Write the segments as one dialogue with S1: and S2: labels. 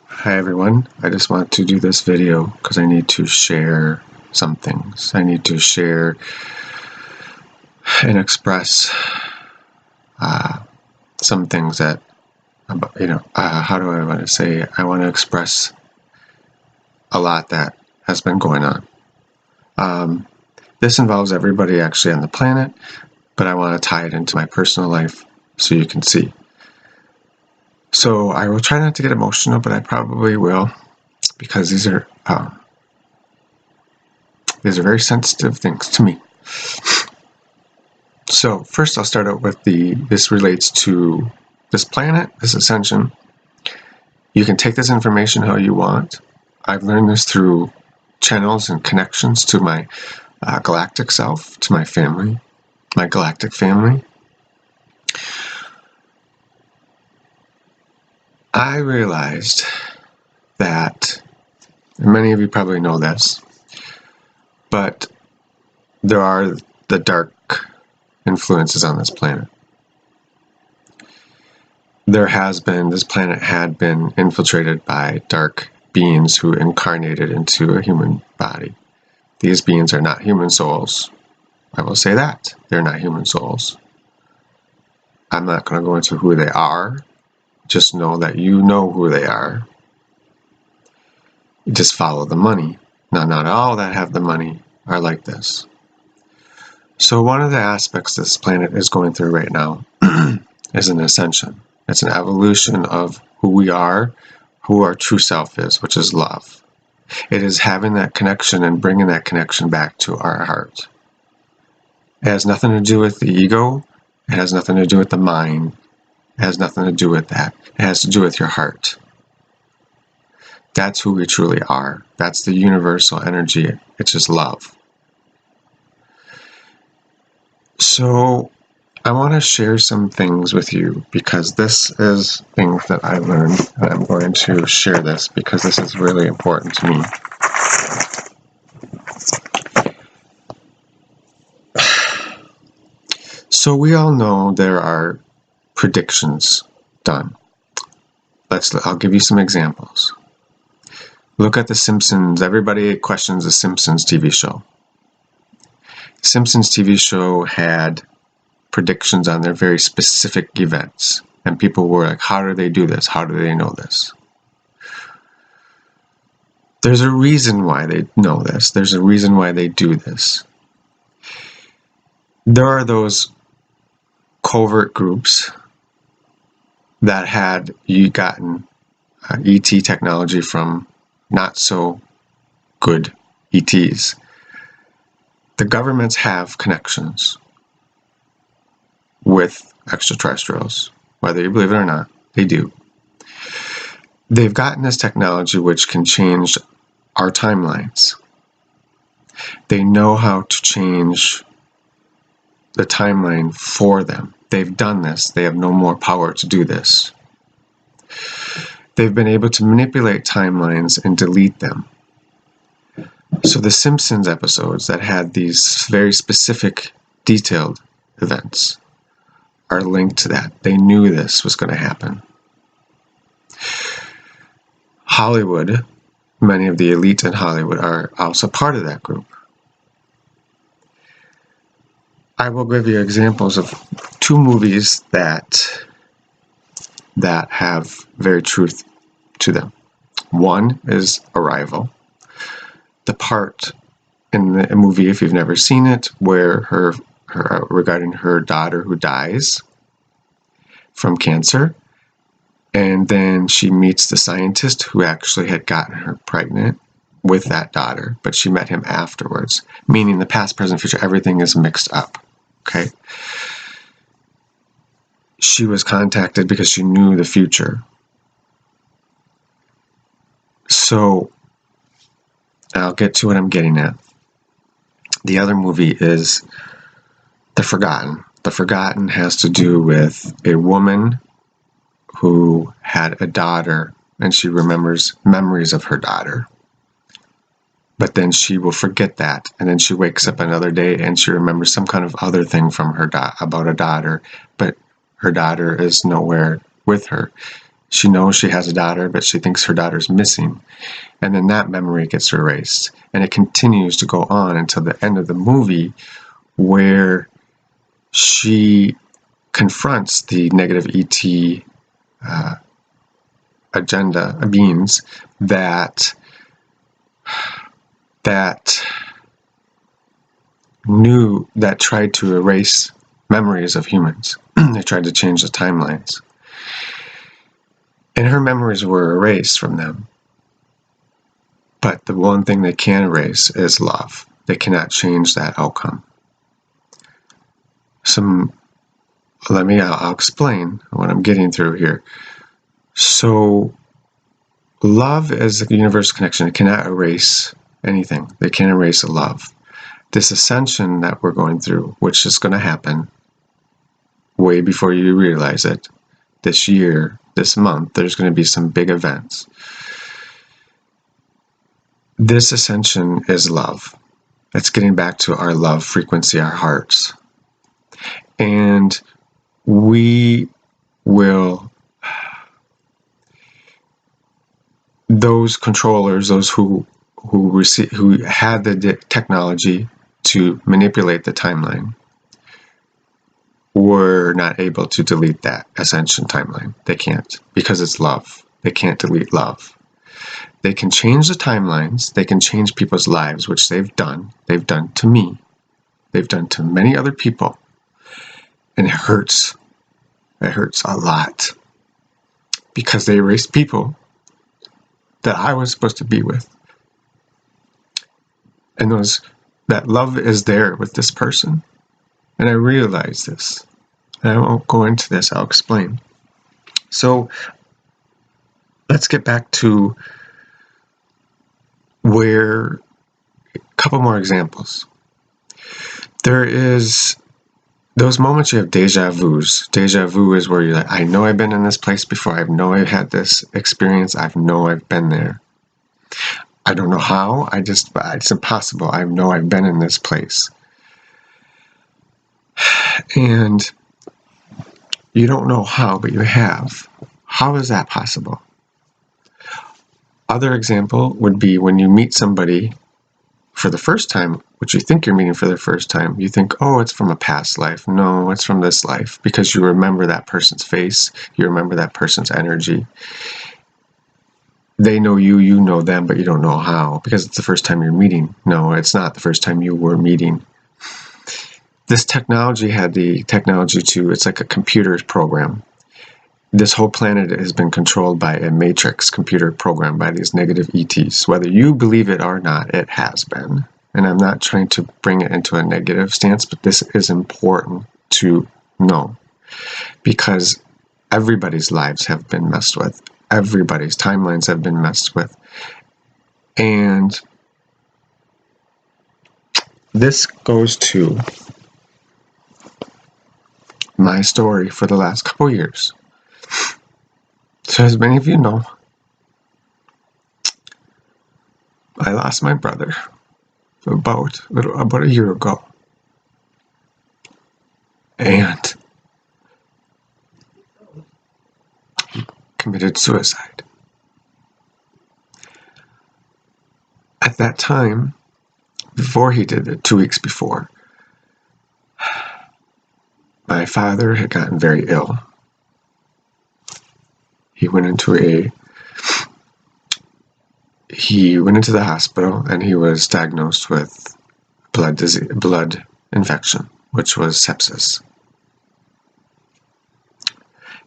S1: Hi everyone, I just want to do this video because I need to share some things. I need to share and express some things that, how do I want to say it? I want to express a lot that has been going on. This involves everybody actually on the planet, but I want to tie it into my personal life so you can see. So I will try not to get emotional, but I probably will, because these are very sensitive things to me. So first I'll start out with this relates to this planet, this ascension. You can take this information how you want. I've learned this through channels and connections to my galactic self, to my family, my galactic family. I realized that, and many of you probably know this, but there are the dark influences on this planet. This planet had been infiltrated by dark beings who incarnated into a human body. These beings are not human souls. I will say that. They're not human souls. I'm not going to go into who they are. Just know that you know who they are. You just follow the money. Now, not all that have the money are like this. So one of the aspects this planet is going through right now is an ascension. It's an evolution of who we are, who our true self is, which is love. It is having that connection and bringing that connection back to our heart. It has nothing to do with the ego. It has nothing to do with the mind. It has nothing to do with that. It has to do with your heart. That's who we truly are. That's the universal energy. It's just love. So I want to share some things with you because this is things that I learned, and I'm going to share this because this is really important to me. So we all know there are predictions done. I'll give you some examples. Look at The Simpsons. Everybody questions The Simpsons TV show. The Simpsons TV show had predictions on their very specific events. And people were like, how do they do this? How do they know this? There's a reason why they know this. There's a reason why they do this. There are those covert groups that had gotten ET technology from not so good ETs. The governments have connections with extraterrestrials, whether you believe it or not, they do. They've gotten this technology which can change our timelines. They know how to change the timeline for them. They've done this. They have no more power to do this. They've been able to manipulate timelines and delete them. So the Simpsons episodes that had these very specific, detailed events are linked to that. They knew this was going to happen. Hollywood, many of the elite in Hollywood are also part of that group. I will give you examples of two movies that have very truth to them. One is Arrival. The part in the movie, if you've never seen it, where regarding her daughter who dies from cancer, and then she meets the scientist who actually had gotten her pregnant with that daughter, but she met him afterwards, meaning the past, present, future, everything is mixed up. Okay? She was contacted because she knew the future. So I'll get to what I'm getting at. The other movie is The Forgotten. The Forgotten has to do with a woman who had a daughter and she remembers memories of her daughter. But then she will forget that, and then she wakes up another day and she remembers some kind of other thing from her about a daughter, but her daughter is nowhere with her. She knows she has a daughter, but she thinks her daughter's missing. And then that memory gets erased. And it continues to go on until the end of the movie, where she confronts the negative ET agenda beings that tried to erase memories of humans. They tried to change the timelines. And her memories were erased from them. But the one thing they can erase is love. They cannot change that outcome. I'll explain what I'm getting through here. So, love is a universal connection. It cannot erase anything. They can't erase love. This ascension that we're going through, which is going to happen way before you realize it, this year, this month, there's going to be some big events. This ascension is love. It's getting back to our love frequency, our hearts. And we will, those controllers, those who had the technology to manipulate the timeline, were not able to delete that ascension timeline. They can't, because it's love. They can't delete love. They can change the timelines. They can change people's lives, which they've done. They've done to me. They've done to many other people. And it hurts. It hurts a lot. Because they erased people that I was supposed to be with. And that love is there with this person. And I realize this. And I won't go into this. I'll explain. So let's get back to where a couple more examples. There is those moments you have deja vus. Deja vu is where you're like, I know I've been in this place before. I know I've had this experience. I know I've been there. I don't know how. It's impossible. I know I've been in this place. And you don't know how, but you have. How is that possible? Other example would be when you meet somebody for the first time, which you think you're meeting for the first time. You think, oh, it's from a past life. No, it's from this life, because you remember that person's face. You remember that person's energy. They know you, you know them, but you don't know how, because it's the first time you're meeting. No, it's not the first time you were meeting. This technology had the technology it's like a computer program. This whole planet has been controlled by a matrix computer program by these negative ETs. Whether you believe it or not, it has been. And I'm not trying to bring it into a negative stance, but this is important to know. Because everybody's lives have been messed with. Everybody's timelines have been messed with. And this goes to my story for the last couple years. So as many of you know, I lost my brother about a year ago. And he committed suicide. At that time, before he did it, 2 weeks before, my father had gotten very ill. He went into the hospital and he was diagnosed with blood infection, which was sepsis.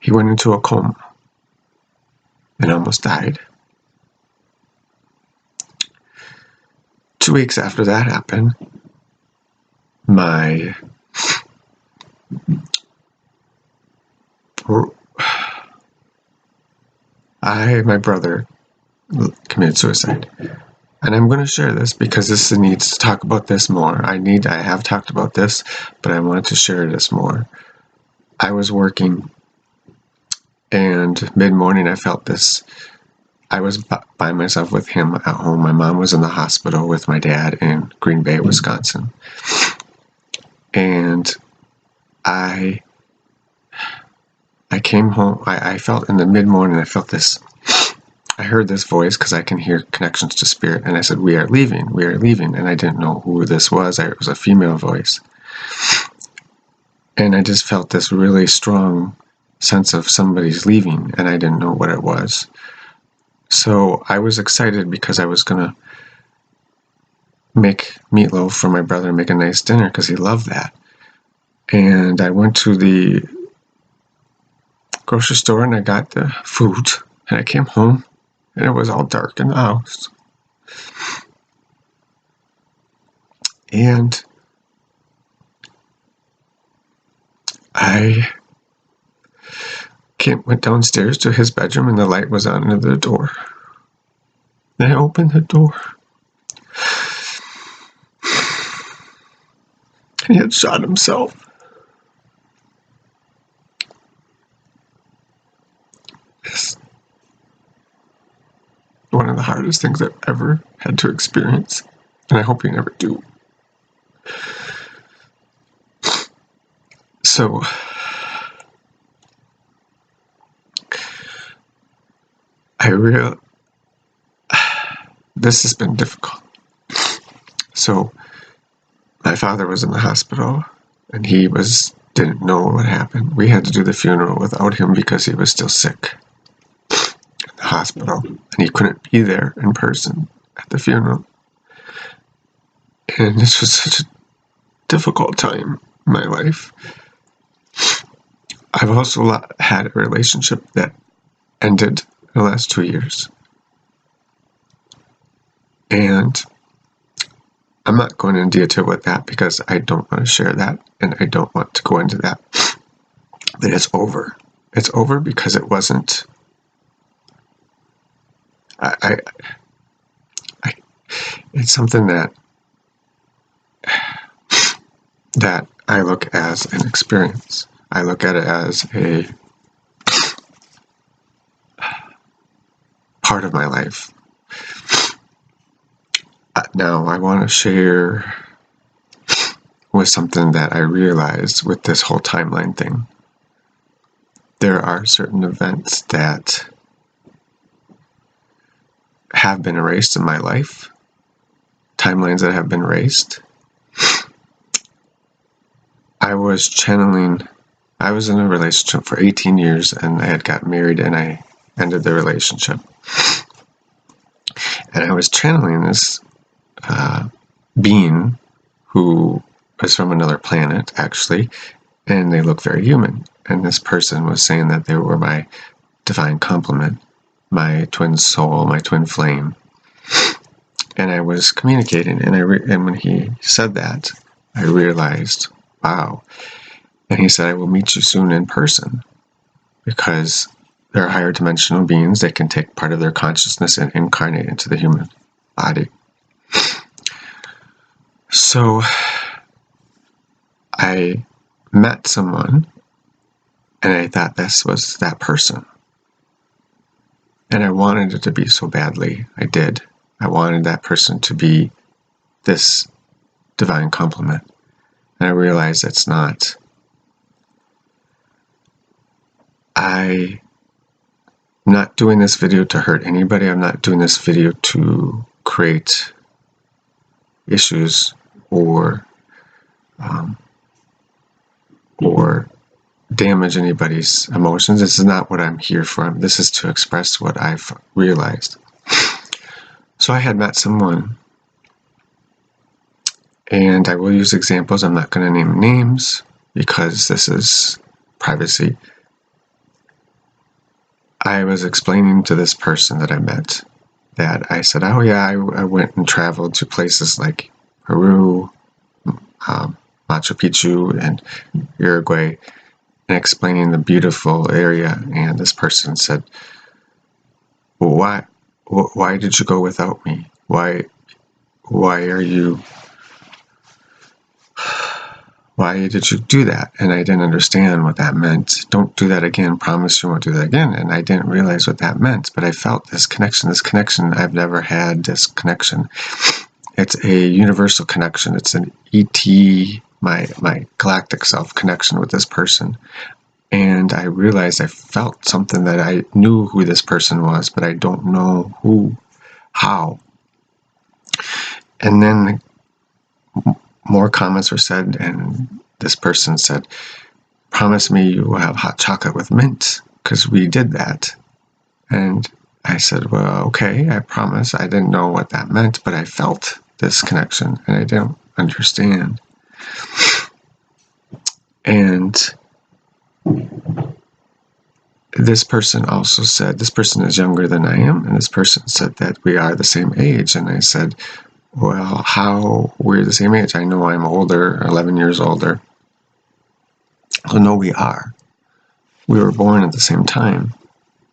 S1: He went into a coma and almost died. 2 weeks after that happened, my brother committed suicide. And I'm going to share this because this needs to talk about this more. I have talked about this, but I wanted to share this more. I was working, and mid-morning I felt this. I was by myself with him at home. My mom was in the hospital with my dad in Green Bay, Wisconsin. And I I came home. I felt in the mid-morning, I heard this voice because I can hear connections to spirit. And I said, we are leaving. And I didn't know who this was. It was a female voice. And I just felt this really strong sense of somebody's leaving, and I didn't know what it was. So I was excited because I was going to make meatloaf for my brother and make a nice dinner because he loved that. And I went to the grocery store and I got the food, and I came home and it was all dark in the house. And I went downstairs to his bedroom and the light was on under the door. And I opened the door. And he had shot himself. It's one of the hardest things I've ever had to experience. And I hope you never do. So, this has been difficult. So, my father was in the hospital, and he didn't know what happened. We had to do the funeral without him because he was still sick in the hospital, and he couldn't be there in person at the funeral. And this was such a difficult time in my life. I've also had a relationship that ended in the last 2 years. And I'm not going into detail with that because I don't want to share that, and I don't want to go into that. But it's over. It's over because it wasn't. It's something that I look as an experience. I look at it as a part of my life. Now, I want to share with something that I realized with this whole timeline thing. There are certain events that have been erased in my life, timelines that have been erased. I was in a relationship for 18 years, and I had got married, and I ended the relationship. And I was channeling this being who was from another planet, actually, and they look very human. And this person was saying that they were my divine complement, my twin soul, my twin flame. And I was communicating, and when he said that, I realized, wow. And he said, I will meet you soon in person, because they're higher dimensional beings. They can take part of their consciousness and incarnate into the human body. So I met someone, and I thought this was that person. And I wanted it to be so badly. I did. I wanted that person to be this divine complement. And I realized it's not. I'm not doing this video to hurt anybody. I'm not doing this video to create issues or damage anybody's emotions. This is not what I'm here for. This is to express what I've realized. So I had met someone, and I will use examples. I'm not going to name names because this is privacy. I was explaining to this person that I met that I said, oh yeah, I went and traveled to places like Peru, Machu Picchu, and Uruguay, and explaining the beautiful area. And this person said, well, why did you go without me? Why did you do that? And I didn't understand what that meant. Don't do that again. Promise you won't do that again. And I didn't realize what that meant, but I felt this connection. I've never had this connection. It's a universal connection. It's an ET, my galactic self connection with this person. And I realized I felt something that I knew who this person was, but I don't know how. And then more comments were said, and this person said, promise me you will have hot chocolate with mint, because we did that. And I said, well, okay, I promise. I didn't know what that meant, but I felt this connection, and I didn't understand. And this person also said, this person is younger than I am, and this person said that we are the same age. And I said, well, how we're the same age? I know I'm older, 11 years older. Oh, no, we are. We were born at the same time,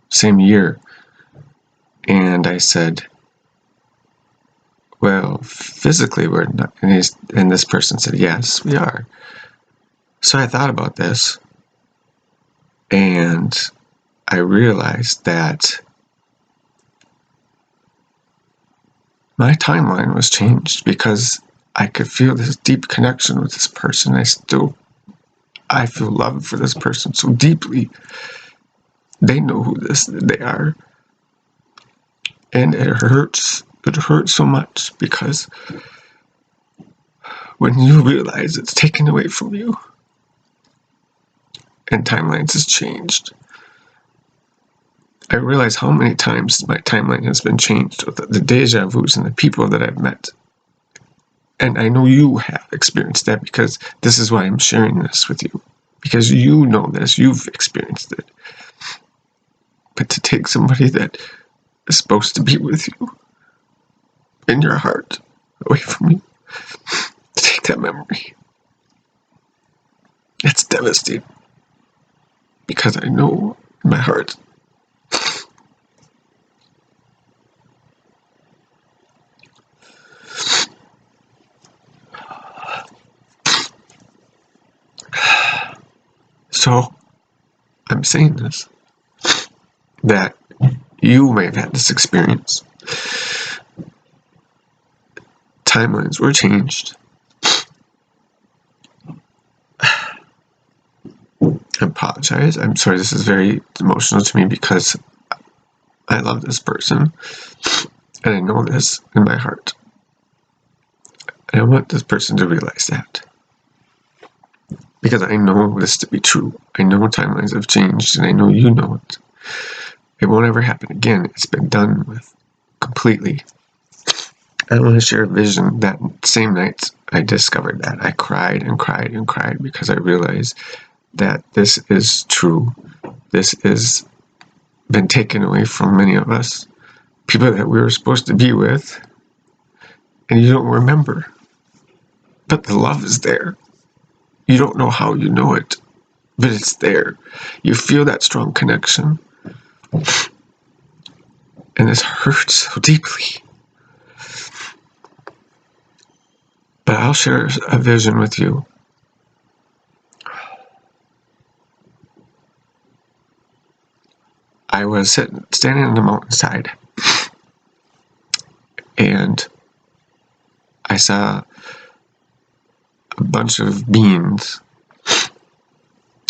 S1: same year. And I said, well, physically we're not. And this person said, yes, we are. So I thought about this, and I realized that my timeline was changed because I could feel this deep connection with this person. I feel love for this person so deeply. They know who they are. And it hurts. It hurts so much because when you realize it's taken away from you and timelines has changed, I realize how many times my timeline has been changed with the deja vus and the people that I've met. And I know you have experienced that because this is why I'm sharing this with you. Because you know this, you've experienced it. But to take somebody that is supposed to be with you in your heart away from you, to take that memory, it's devastating. Because I know in my heart so I'm saying this, that you may have had this experience. Timelines were changed. I apologize. I'm sorry, this is very emotional to me because I love this person and I know this in my heart. And I want this person to realize that. Because I know this to be true. I know timelines have changed and I know you know it. It won't ever happen again. It's been done with completely. I want to share a vision. That same night I discovered that. I cried and cried and cried because I realized that this is true. This has been taken away from many of us. People that we were supposed to be with. And you don't remember. But the love is there. You don't know how you know it, but it's there. You feel that strong connection. And this hurts so deeply. But I'll share a vision with you. I was standing on the mountainside, and I saw a bunch of beings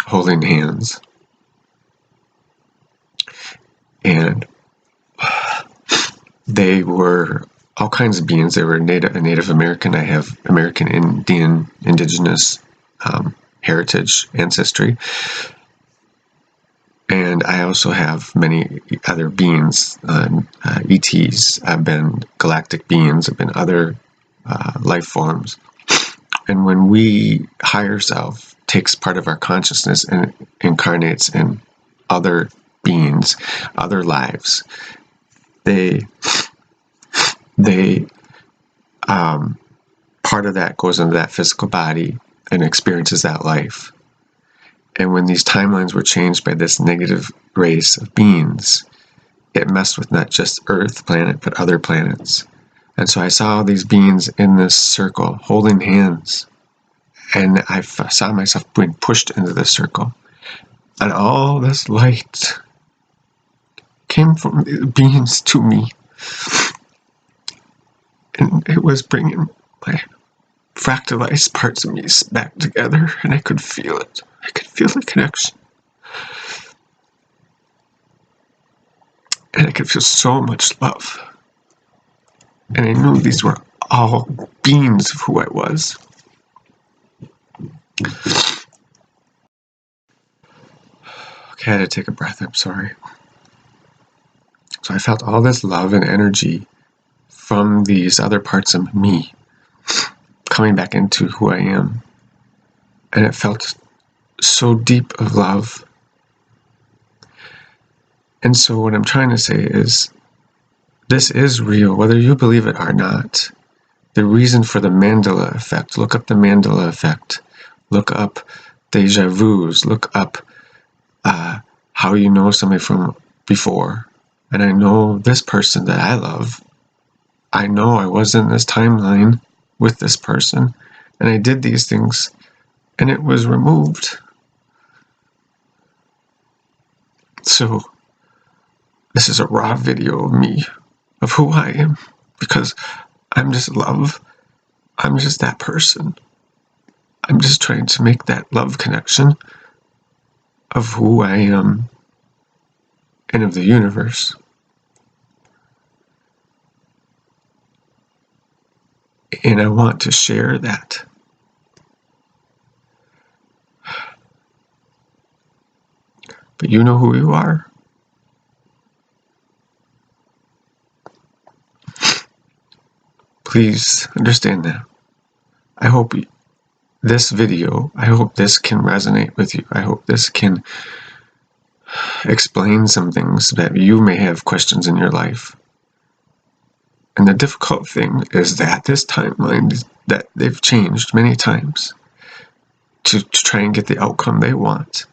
S1: holding hands. And they were all kinds of beings. They were Native American. I have American Indian, indigenous heritage, ancestry. And I also have many other beings, ETs. I've been galactic beings. I've been other life forms. And when we, higher self, takes part of our consciousness and incarnates in other beings, other lives, part of that goes into that physical body and experiences that life. And when these timelines were changed by this negative race of beings, it messed with not just Earth planet, but other planets. And so I saw these beings in this circle holding hands, and I saw myself being pushed into this circle. And all this light came from the beings to me. And it was bringing my fractalized parts of me back together, and I could feel it. I could feel the connection. And I could feel so much love. And I knew these were all beings of who I was. Okay, I had to take a breath, I'm sorry. So I felt all this love and energy from these other parts of me coming back into who I am. And it felt so deep of love. And so what I'm trying to say is, this is real, whether you believe it or not. The reason for the Mandela effect, look up the Mandela effect. Look up deja vus. Look up how you know somebody from before. And I know this person that I love. I know I was in this timeline with this person. And I did these things. And it was removed. So this is a raw video of me, of who I am. Because I'm just love. I'm just that person. I'm just trying to make that love connection of who I am and of the universe. And I want to share that. But you know who you are. Please understand that. I hope this video, I hope this can resonate with you. I hope this can explain some things that you may have questions in your life. And the difficult thing is that this timeline that they've changed many times to try and get the outcome they want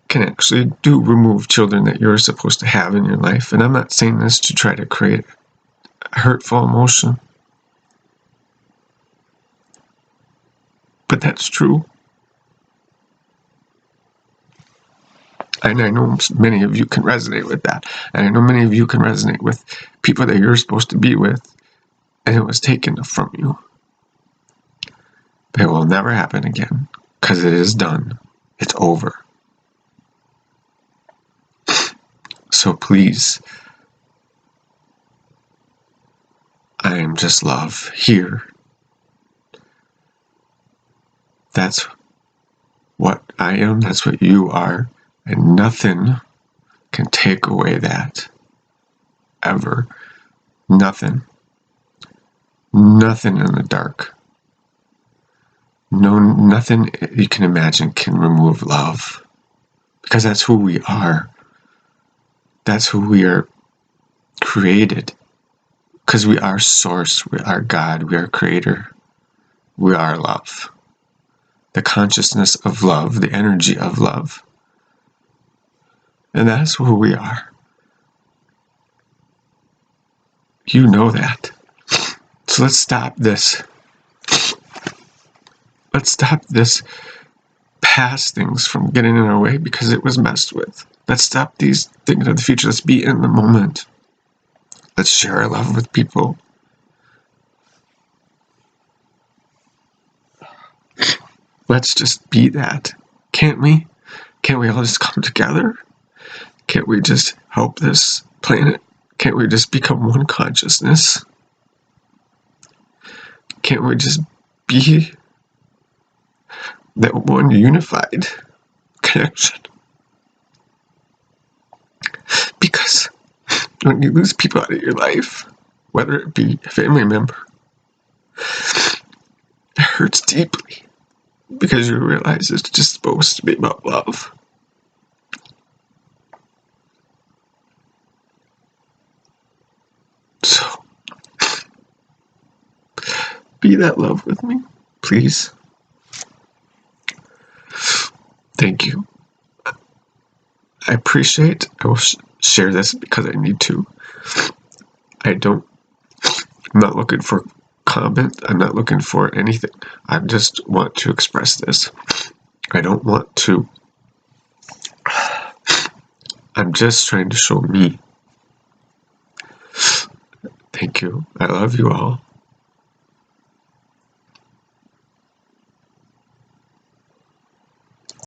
S1: can actually do remove children that you're supposed to have in your life. And I'm not saying this to try to create a hurtful emotion. But that's true. And I know many of you can resonate with that. And I know many of you can resonate with people that you're supposed to be with, and it was taken from you. But it will never happen again, because it is done. It's over. So please, I am just love here. That's what I am. That's what you are. And nothing can take away that. Ever. Nothing. Nothing in the dark. No, nothing you can imagine can remove love. Because that's who we are. That's who we are created. Because we are source. We are God. We are creator. We are love. The consciousness of love. The energy of love. And that's who we are. You know that. So let's stop this. Let's stop this past things from getting in our way because it was messed with. Let's stop these things of the future. Let's be in the moment. Let's share our love with people. Let's just be that. Can't we? Can't we all just come together? Can't we just help this planet? Can't we just become one consciousness? Can't we just be that one unified connection? Because when you lose people out of your life, whether it be a family member, it hurts deeply because you realize it's just supposed to be about love. So, be that love with me, please. Thank you. I appreciate. I will share this because I need to. I'm not looking for comment. I'm not looking for anything. I just want to express this. I don't want to. I'm just trying to show me. Thank you. I love you all.